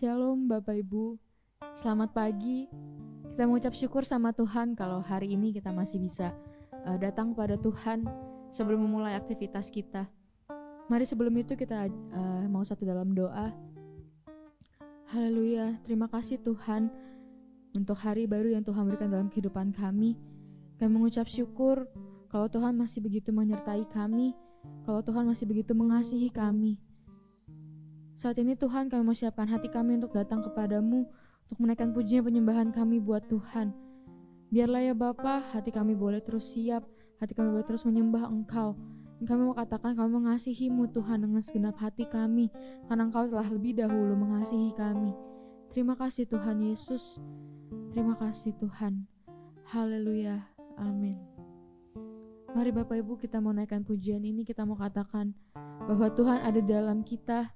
Shalom Bapak Ibu, selamat pagi. Kita mengucap syukur sama Tuhan kalau hari ini kita masih bisa datang pada Tuhan sebelum memulai aktivitas kita. Mari sebelum itu kita mau satu dalam doa. Haleluya, terima kasih Tuhan untuk hari baru yang Tuhan berikan dalam kehidupan kami. Kami mengucap syukur kalau Tuhan masih begitu menyertai kami, kalau Tuhan masih begitu mengasihi kami. Saat ini Tuhan, kami mau siapkan hati kami untuk datang kepadamu, untuk menaikkan pujian penyembahan kami buat Tuhan. Biarlah ya Bapa, hati kami boleh terus siap, hati kami boleh terus menyembah Engkau. Dan kami mau katakan kami mengasihi-Mu Tuhan dengan segenap hati kami, karena Engkau telah lebih dahulu mengasihi kami. Terima kasih Tuhan Yesus, terima kasih Tuhan. Haleluya, amin. Mari Bapak Ibu, kita mau naikkan pujian ini, kita mau katakan bahwa Tuhan ada dalam kita.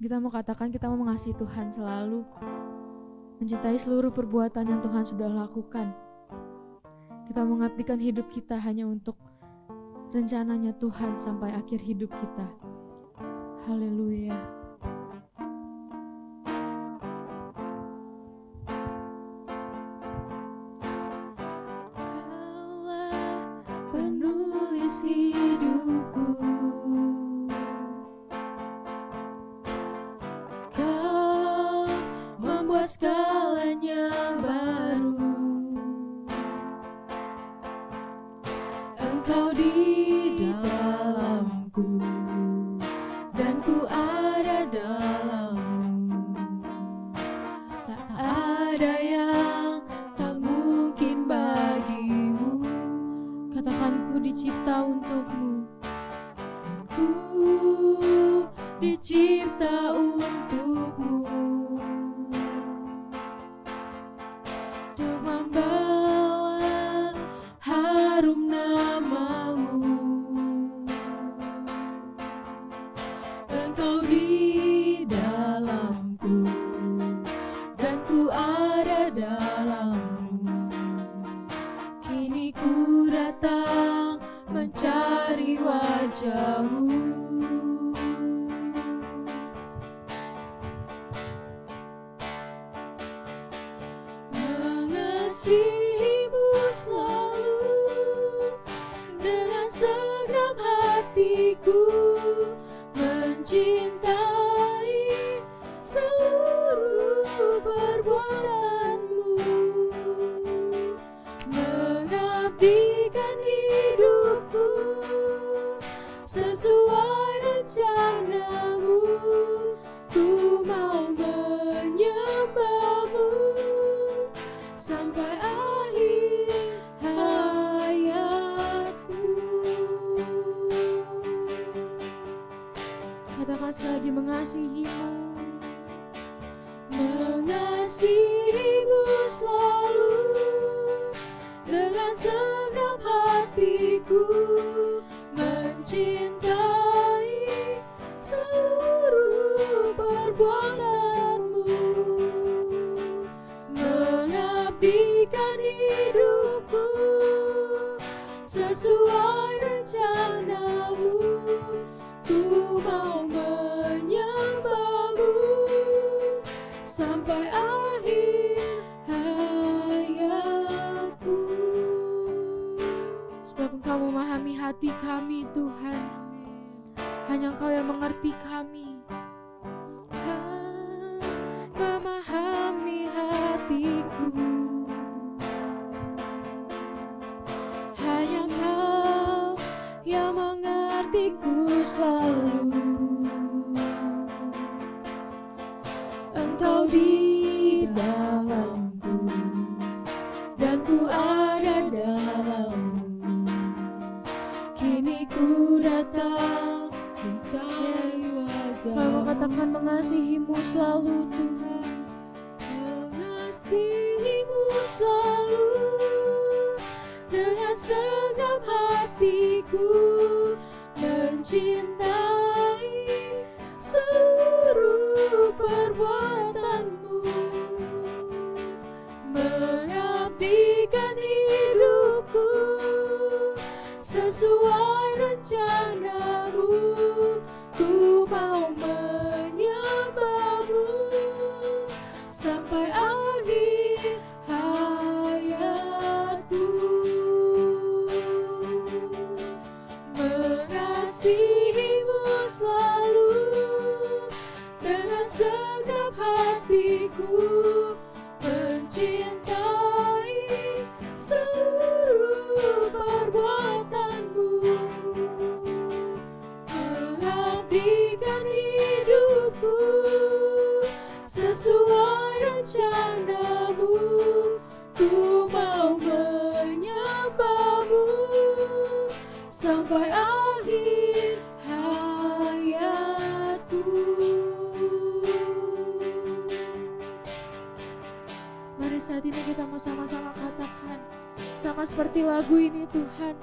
Kita mau katakan kita mau mengasihi Tuhan selalu, mencintai seluruh perbuatan yang Tuhan sudah lakukan. Kita mengabdikan hidup kita hanya untuk rencananya Tuhan sampai akhir hidup kita. Haleluya. Kaulah penulis hidupku, segalanya baru. Engkau di dalamku dan ku ada dalammu. Tak ada yang tak mungkin bagimu. Katakan ku dicipta untukmu. Ku dicipta untukmu. Mengasihimu selalu dengan segenap hatiku, mencintai seluruh perbuatanmu, mengabdikan hidupku sesuai rencanamu. Ku mau menyembahmu sampai akhir hayatku. Katakan sekali lagi, mengasihimu, mengasihimu selalu dengan segenap hatiku, mencintai seluruh perbuatanmu, mengabdikan hidupku sesuai rencanamu. Ku mau menyembahmu sampai akhir hayatku. Sebab Engkau memahami hati kami Tuhan, hanya Engkau yang mengerti kami. Kau memahami hatiku, hanya Kau yang mengertiku selalu. Engkau di dalamku dan ku ada dalammu. Kini ku datang mencari wajah. Kau katakan mengasihimu selalu Tuhan, mengasihimu selalu dengan segenap hatiku, mencintai seluruh perbuatanmu, mengabdikan hidupku sesuai rencanamu. Ku mau menyembah segenap hatiku mencintai seluruh perbuatanmu, mengabdikan hidupku sesuai rencanamu. Ku mau menyembahmu sampai akhir hayatku. Mari saat ini kita mau sama-sama katakan, sama seperti lagu ini, Tuhan,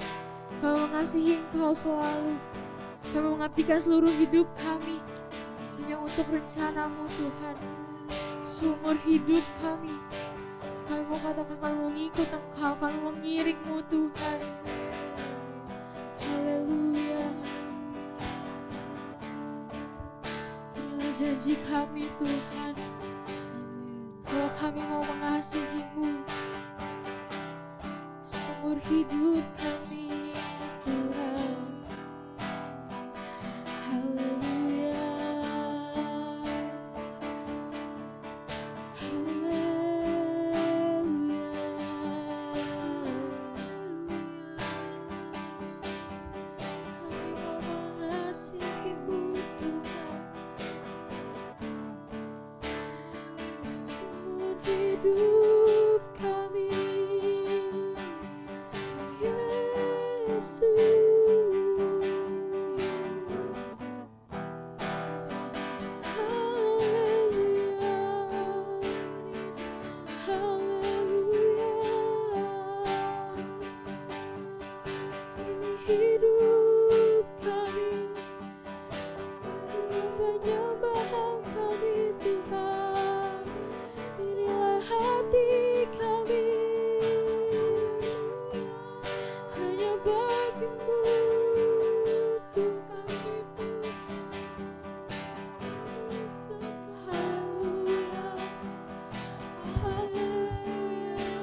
Kau mengasihi Engkau selalu. Kami mengabdikan seluruh hidup kami hanya untuk rencanamu, Tuhan. Seumur hidup kami mau katakan, kami mau ngikut Engkau, kami mau ngiringmu, Tuhan. Haleluya. Inilah janji kami, Tuhan, kalau kami mau mengasihi-Mu seumur hidup kami, Tuhan. Haleluya. Hidup kami, Yesus. Haleluya, haleluya. Ini hidup kami, ini penyembahan kami, Tuhan. Inilah hati kami, hanya bagimu Tuhan dipuji. Haleluya, haleluya,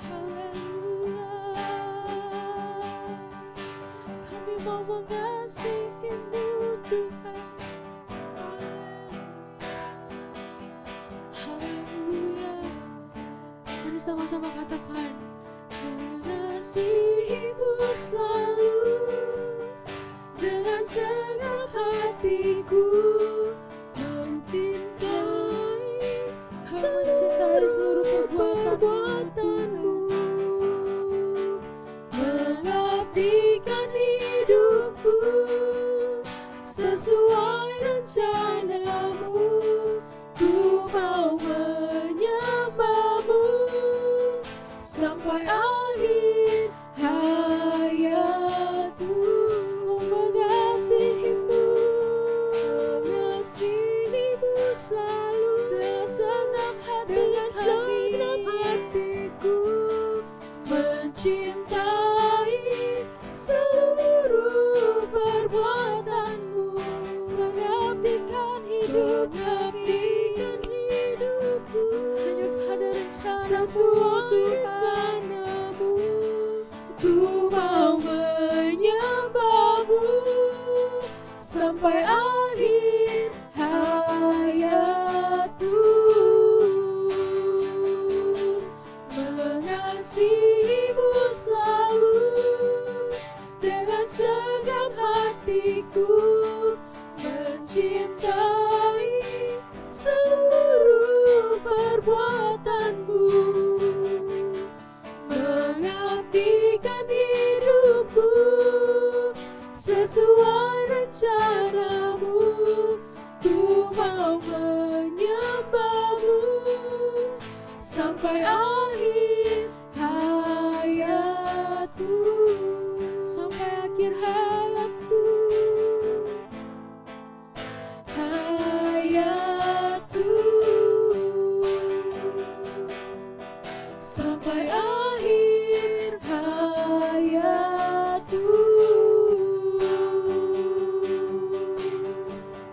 haleluya. Kami mau mengasihi-Mu, Tuhan. Haleluya. Mari sama-sama katakan, mengasihi-Mu selalu dengan segenap hatiku, mencintai seluruh perbuatanmu, mengabdikan hidupku sesuai rencanamu. Ku mau menyembahmu sampai akhir hayatku, mengasihi-Mu, mengasihi-Mu selalu dengan segenap hatiku, mencintai seluruh perbuatanmu, mengabdikan hidup kami hanya pada rencanamu, rencanamu. Ku mau menyembahmu sampai akhir hayatku, mengasihi-Mu selalu dengan segenap hatiku, mencintai seluruh perbuatanmu, mengabdikan hidupku sesuai rencanamu. Ku mau menyembahmu sampai akhir hayatku, sampai akhir hayatku. Sampai akhir hayatku.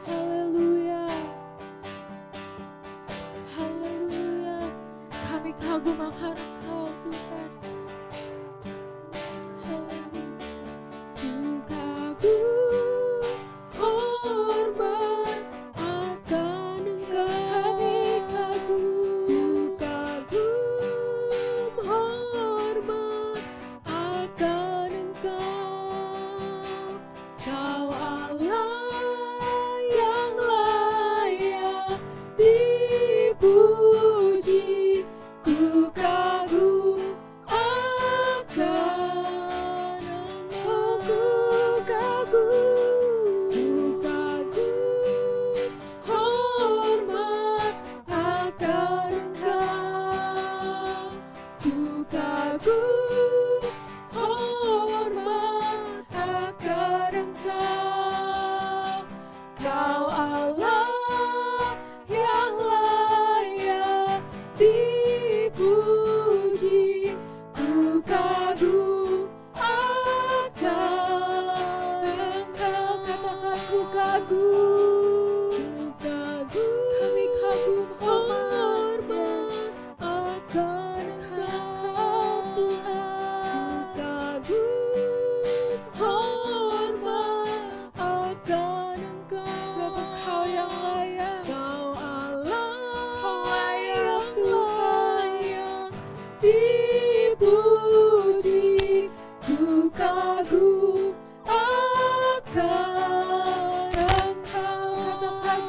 Haleluya, haleluya. Kami kagum akan Engkau, Tuhan. Haleluya. Ku kagum, hormat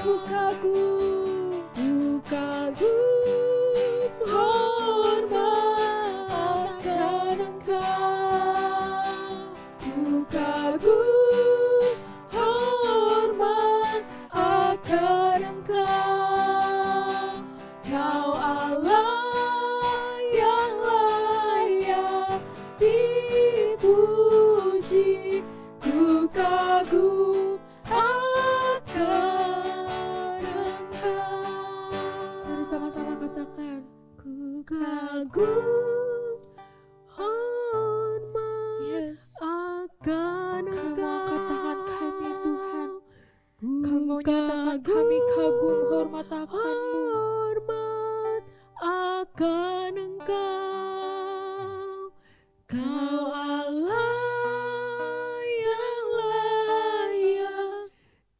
ku kagum hormat akan Engkau, ku kagum hormat akan Engkau, Kau Allah yang layak dipuji, ku kagum akan Engkau. Mari sama-sama katakan, ku kagum hormat akan Engkau. Kau katakan kami Tuhan, Kau mau nyatakan kami kagum hormat akan-Mu. Hormat akan Engkau, Kau Allah yang layak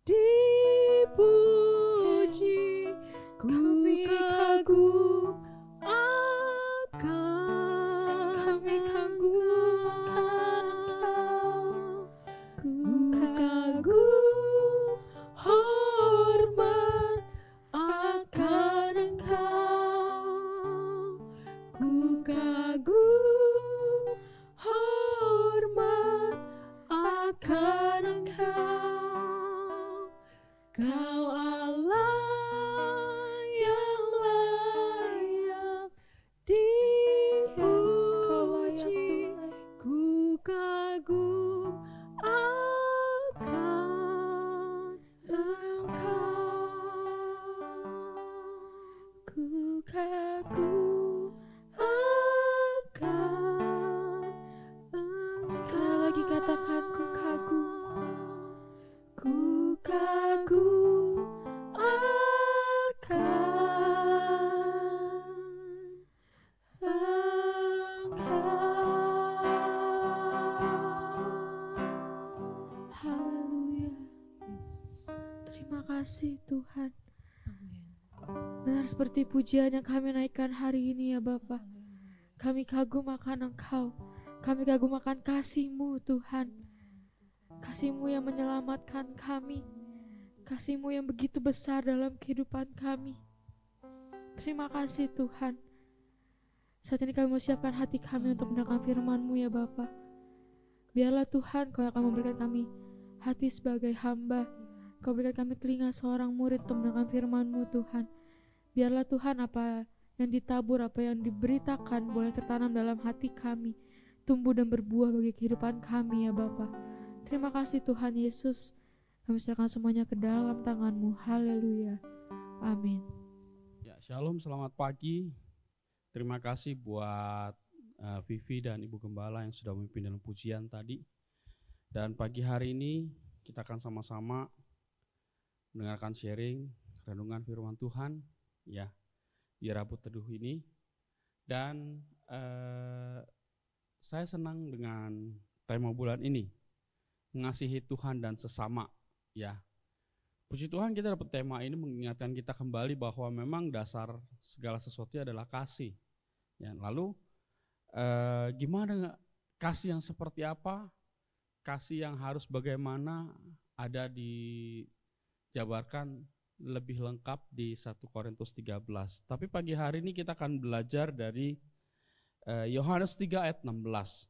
dipuji, kami kagum akan Engkau, ku kagum hormat akan Engkau, ku kagum hormat akan Engkau, Kau Allah yang layak dipuji, ku kagum akan Engkau, ku kagum akan Engkau. Sekali lagi katakan, ku kagum akan Engkau. Haleluya. Terima kasih Tuhan. Benar seperti pujian yang kami naikkan hari ini ya Bapa. Kami kagum akan Engkau. Kami kagum akan kasih-Mu Tuhan. Kasih-Mu yang menyelamatkan kami. Kasih-Mu yang begitu besar dalam kehidupan kami. Terima kasih Tuhan. Saat ini kami mau siapkan hati kami untuk mendengarkan firman-Mu ya Bapa. Biarlah Tuhan Kau akan memberikan kami hati sebagai hamba. Kau berikan kami telinga seorang murid untuk mendengarkan firman-Mu Tuhan. Biarlah Tuhan apa yang ditabur, apa yang diberitakan boleh tertanam dalam hati kami, tumbuh dan berbuah bagi kehidupan kami ya Bapa. Terima kasih Tuhan Yesus. Kami serahkan semuanya ke dalam tangan-Mu. Haleluya. Amin. Ya, shalom, selamat pagi. Terima kasih buat Vivi dan Ibu Gembala yang sudah memimpin dalam pujian tadi. Dan pagi hari ini kita akan sama-sama mendengarkan sharing renungan firman Tuhan ya di Rabu Teduh ini. Dan saya senang dengan tema bulan ini, mengasihi Tuhan dan sesama ya. Puji Tuhan kita dapat tema ini mengingatkan kita kembali bahwa memang dasar segala sesuatu adalah kasih. Ya, lalu gimana kasih yang seperti apa? Kasih yang harus bagaimana ada dijabarkan lebih lengkap di 1 Korintus 13. Tapi pagi hari ini kita akan belajar dari Yohanes 3 ayat 16.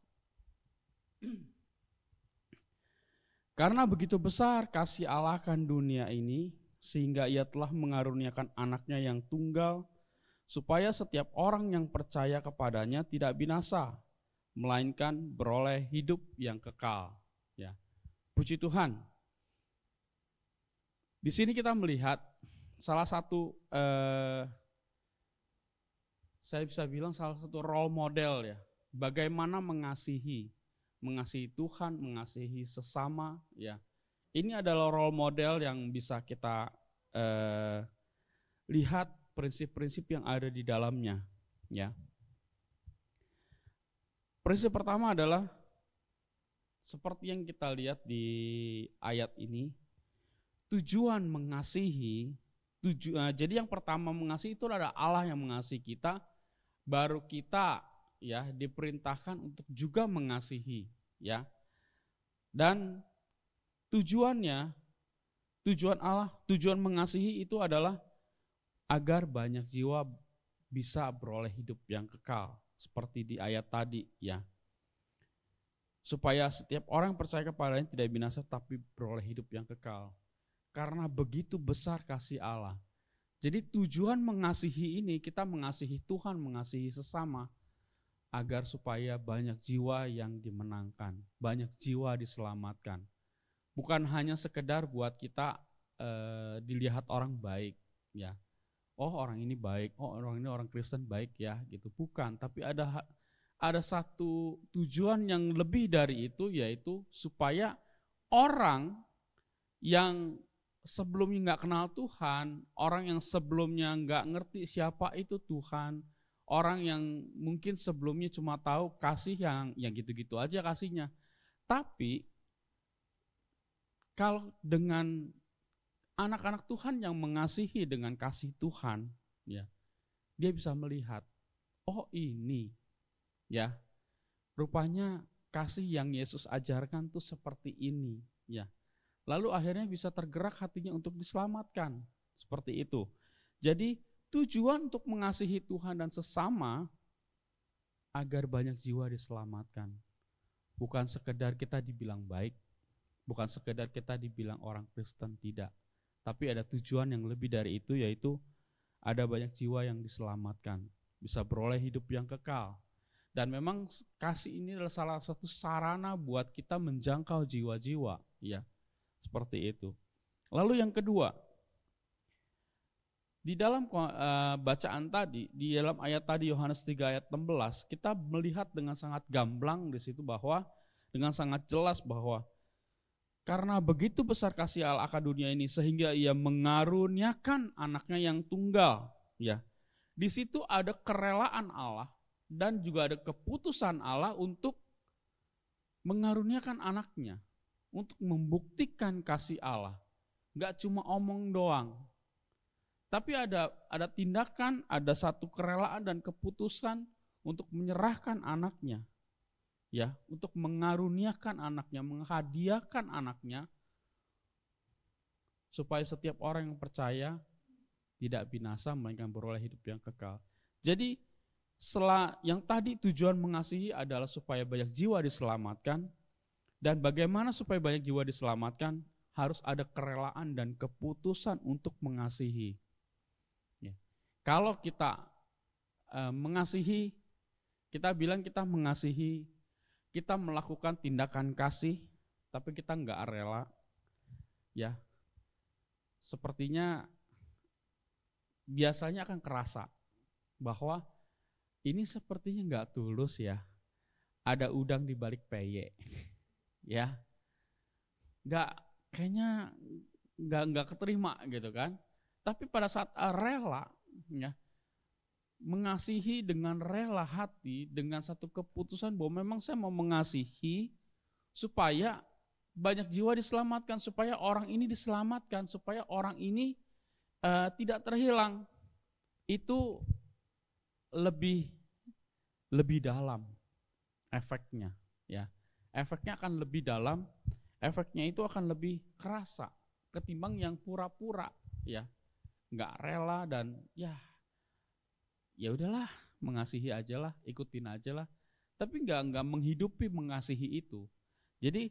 Karena begitu besar kasih Allah akan dunia ini, sehingga Ia telah mengaruniakan anaknya yang tunggal, supaya setiap orang yang percaya kepadanya tidak binasa, melainkan beroleh hidup yang kekal. Ya, puji Tuhan. Di sini kita melihat salah satu, saya bisa bilang salah satu role model ya, bagaimana mengasihi Tuhan, mengasihi sesama ya. Ini adalah role model yang bisa kita lihat prinsip-prinsip yang ada di dalamnya ya. Prinsip pertama adalah seperti yang kita lihat di ayat ini, tujuan mengasihi, jadi yang pertama mengasihi itu adalah Allah yang mengasihi kita, baru kita ya diperintahkan untuk juga mengasihi ya. Dan tujuan Tujuan mengasihi itu adalah agar banyak jiwa bisa beroleh hidup yang kekal. Seperti di ayat tadi ya. Supaya setiap orang percaya kepadanya tidak binasa tapi beroleh hidup yang kekal. Karena begitu besar kasih Allah. Jadi tujuan mengasihi ini, kita mengasihi Tuhan, mengasihi sesama, agar supaya banyak jiwa yang dimenangkan, banyak jiwa diselamatkan. Bukan hanya sekedar buat kita dilihat orang baik, ya. Oh orang ini baik, oh orang ini orang Kristen baik ya, gitu. Bukan, tapi ada satu tujuan yang lebih dari itu, yaitu supaya orang yang sebelumnya nggak kenal Tuhan, orang yang sebelumnya nggak ngerti siapa itu Tuhan, orang yang mungkin sebelumnya cuma tahu kasih yang gitu-gitu aja kasihnya. Tapi kalau dengan anak-anak Tuhan yang mengasihi dengan kasih Tuhan, ya, dia bisa melihat, oh ini, ya, rupanya kasih yang Yesus ajarkan tuh seperti ini, ya. Lalu akhirnya bisa tergerak hatinya untuk diselamatkan, seperti itu. Jadi tujuan untuk mengasihi Tuhan dan sesama agar banyak jiwa diselamatkan. Bukan sekedar kita dibilang baik, bukan sekedar kita dibilang orang Kristen, tidak. Tapi ada tujuan yang lebih dari itu, yaitu ada banyak jiwa yang diselamatkan, bisa beroleh hidup yang kekal. Dan memang kasih ini adalah salah satu sarana buat kita menjangkau jiwa-jiwa, ya. Seperti itu. Lalu yang kedua, di dalam bacaan tadi, di dalam ayat tadi Yohanes 3 ayat 16, kita melihat dengan sangat gamblang di situ bahwa dengan sangat jelas bahwa karena begitu besar kasih Allah akan dunia ini sehingga ia mengaruniakan anaknya yang tunggal, ya. Di situ ada kerelaan Allah dan juga ada keputusan Allah untuk mengaruniakan anaknya, untuk membuktikan kasih Allah. Enggak cuma omong doang. Tapi ada tindakan, ada satu kerelaan dan keputusan untuk menyerahkan anaknya. Ya, untuk mengaruniakan anaknya, menghadiahkan anaknya supaya setiap orang yang percaya tidak binasa melainkan beroleh hidup yang kekal. Jadi setelah yang tadi tujuan mengasihi adalah supaya banyak jiwa diselamatkan, dan bagaimana supaya banyak jiwa diselamatkan, harus ada kerelaan dan keputusan untuk mengasihi. Ya. Kalau kita mengasihi, kita bilang kita mengasihi, kita melakukan tindakan kasih, tapi kita enggak rela, ya, sepertinya biasanya akan kerasa bahwa ini sepertinya enggak tulus ya, ada udang di balik peye, ya, kayaknya enggak keterima gitu kan. Tapi pada saat rela, ya, mengasihi dengan rela hati, dengan satu keputusan bahwa memang saya mau mengasihi supaya banyak jiwa diselamatkan, supaya orang ini diselamatkan, supaya orang ini tidak terhilang. Itu lebih dalam efeknya, ya. Efeknya akan lebih dalam, efeknya itu akan lebih kerasa ketimbang yang pura-pura, ya. Nggak rela dan ya udahlah, mengasihi aja lah, ikutin aja lah. Tapi nggak menghidupi mengasihi itu. Jadi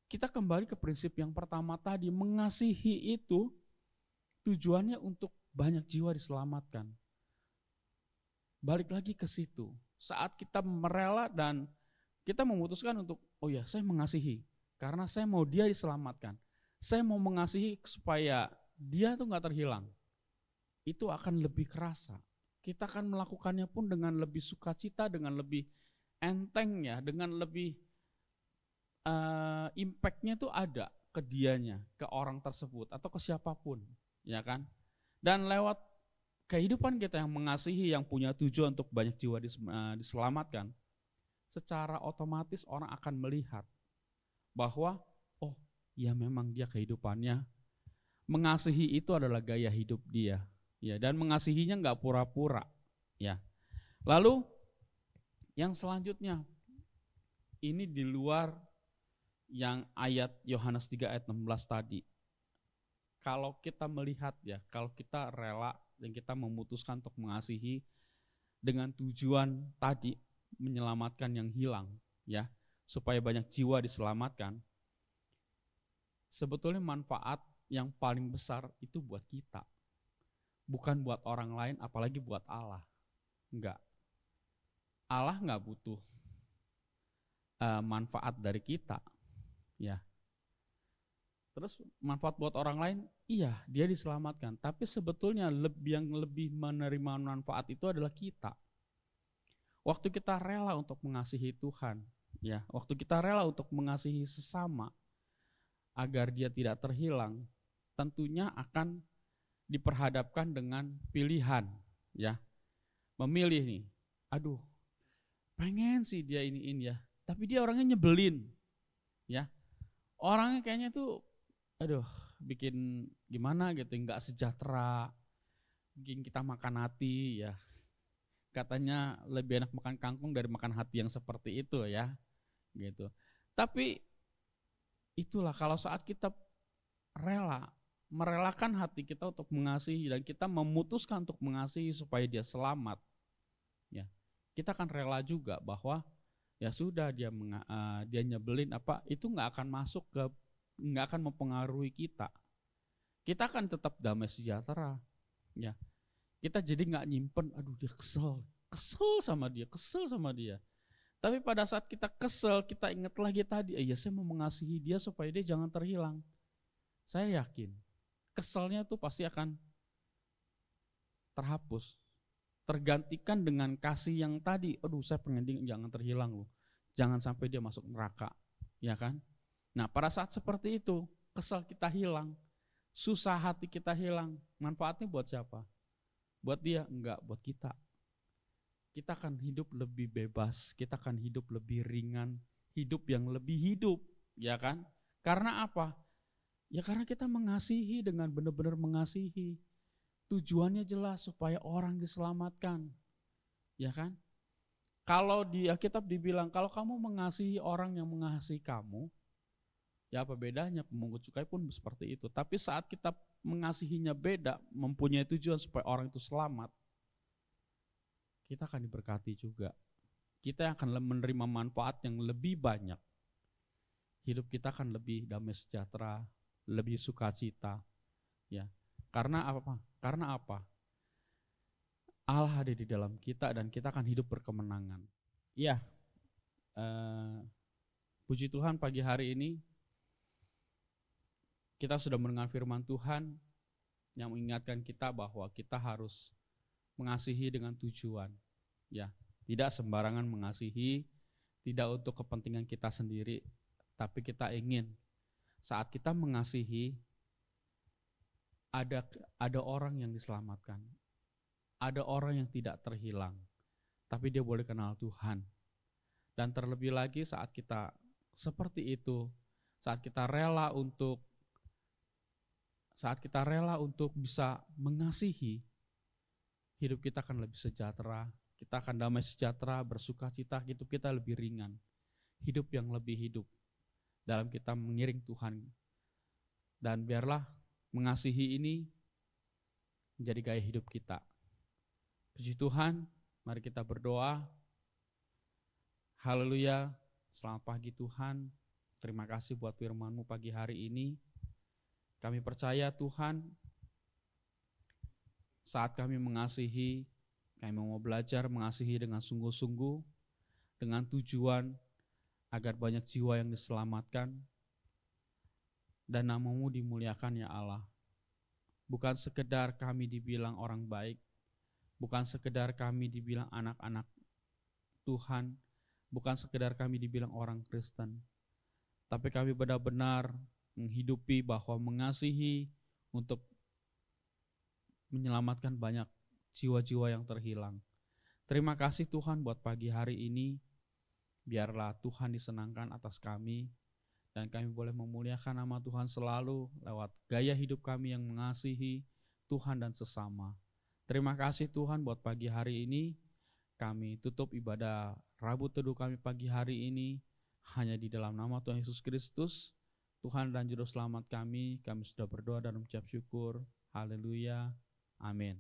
kita kembali ke prinsip yang pertama tadi, mengasihi itu tujuannya untuk banyak jiwa diselamatkan. Balik lagi ke situ. Saat kita merela dan kita memutuskan untuk, oh ya, saya mengasihi karena saya mau dia diselamatkan. Saya mau mengasihi supaya dia tuh nggak terhilang. Itu akan lebih kerasa. Kita akan melakukannya pun dengan lebih sukacita, dengan lebih enteng ya, dengan lebih impact-nya tuh ada ke dianya, ke orang tersebut atau ke siapapun, ya kan? Dan lewat kehidupan kita yang mengasihi, yang punya tujuan untuk banyak jiwa diselamatkan, secara otomatis orang akan melihat bahwa oh ya memang dia kehidupannya mengasihi itu adalah gaya hidup dia. Ya, dan mengasihinya nggak pura-pura, ya. Lalu yang selanjutnya, ini di luar yang ayat Yohanes 3 ayat 16 tadi. kalau kita melihat ya, kalau kita rela dan kita memutuskan untuk mengasihi dengan tujuan tadi menyelamatkan yang hilang ya, supaya banyak jiwa diselamatkan, sebetulnya manfaat yang paling besar itu buat kita, bukan buat orang lain, apalagi buat Allah. Enggak, Allah enggak butuh manfaat dari kita ya. Terus manfaat buat orang lain, iya dia diselamatkan, tapi sebetulnya yang lebih menerima manfaat itu adalah kita. Waktu kita rela untuk mengasihi Tuhan ya, waktu kita rela untuk mengasihi sesama agar dia tidak terhilang, tentunya akan diperhadapkan dengan pilihan ya. Memilih nih, aduh pengen sih dia iniin ya, tapi dia orangnya nyebelin ya. Orangnya kayaknya tuh aduh bikin gimana gitu, nggak sejahtera, bikin kita makan hati ya. Katanya lebih enak makan kangkung dari makan hati yang seperti itu ya gitu. Tapi itulah kalau saat kita merelakan hati kita untuk mengasihi dan kita memutuskan untuk mengasihi supaya dia selamat ya, kita akan rela juga bahwa ya sudah dia nyebelin apa itu nggak akan mempengaruhi kita. Kita akan tetap damai sejahtera ya. Kita jadi nggak nyimpen, aduh dia kesel sama dia. Tapi pada saat kita kesel, kita ingat lagi tadi, ya saya mau mengasihi dia supaya dia jangan terhilang. Saya yakin keselnya tuh pasti akan terhapus, tergantikan dengan kasih yang tadi. Aduh saya pengen dia jangan terhilang loh, jangan sampai dia masuk neraka, ya kan? Nah pada saat seperti itu, kesal kita hilang, susah hati kita hilang, manfaatnya buat siapa? Buat dia? Enggak, buat kita. Kita akan hidup lebih bebas, kita akan hidup lebih ringan, hidup yang lebih hidup, ya kan? Karena apa? Ya karena kita mengasihi dengan benar-benar mengasihi. Tujuannya jelas supaya orang diselamatkan, ya kan? Kalau di Alkitab dibilang kalau kamu mengasihi orang yang mengasihi kamu, ya apa bedanya? Pemungut cukai pun seperti itu. Tapi saat kita mengasihinya beda, mempunyai tujuan supaya orang itu selamat, kita akan diberkati juga. Kita akan menerima manfaat yang lebih banyak. Hidup kita akan lebih damai sejahtera, lebih sukacita. Ya. Karena apa? Allah ada di dalam kita dan kita akan hidup berkemenangan. Ya. Puji Tuhan pagi hari ini kita sudah mendengar firman Tuhan yang mengingatkan kita bahwa kita harus mengasihi dengan tujuan, ya, tidak sembarangan mengasihi, tidak untuk kepentingan kita sendiri, tapi kita ingin saat kita mengasihi ada orang yang diselamatkan, ada orang yang tidak terhilang, tapi dia boleh kenal Tuhan. Dan terlebih lagi saat kita seperti itu, saat kita rela untuk bisa mengasihi, hidup kita akan lebih sejahtera, kita akan damai sejahtera, bersuka cita, hidup kita lebih ringan, hidup yang lebih hidup dalam kita mengiring Tuhan. Dan biarlah mengasihi ini menjadi gaya hidup kita. Puji Tuhan, mari kita berdoa. Haleluya, selamat pagi Tuhan, terima kasih buat firman-Mu pagi hari ini. Kami percaya Tuhan, saat kami mengasihi, kami mau belajar mengasihi dengan sungguh-sungguh, dengan tujuan agar banyak jiwa yang diselamatkan, dan nama-Mu dimuliakan ya Allah. Bukan sekedar kami dibilang orang baik, bukan sekedar kami dibilang anak-anak Tuhan, bukan sekedar kami dibilang orang Kristen, tapi kami benar-benar menghidupi bahwa mengasihi untuk menyelamatkan banyak jiwa-jiwa yang terhilang. Terima kasih Tuhan buat pagi hari ini. Biarlah Tuhan disenangkan atas kami dan kami boleh memuliakan nama Tuhan selalu lewat gaya hidup kami yang mengasihi Tuhan dan sesama. Terima kasih Tuhan buat pagi hari ini. Kami tutup ibadah Rabu Teduh kami pagi hari ini hanya di dalam nama Tuhan Yesus Kristus. Tuhan dan Juru Selamat kami sudah berdoa dan mengucap syukur. Haleluya. Amin.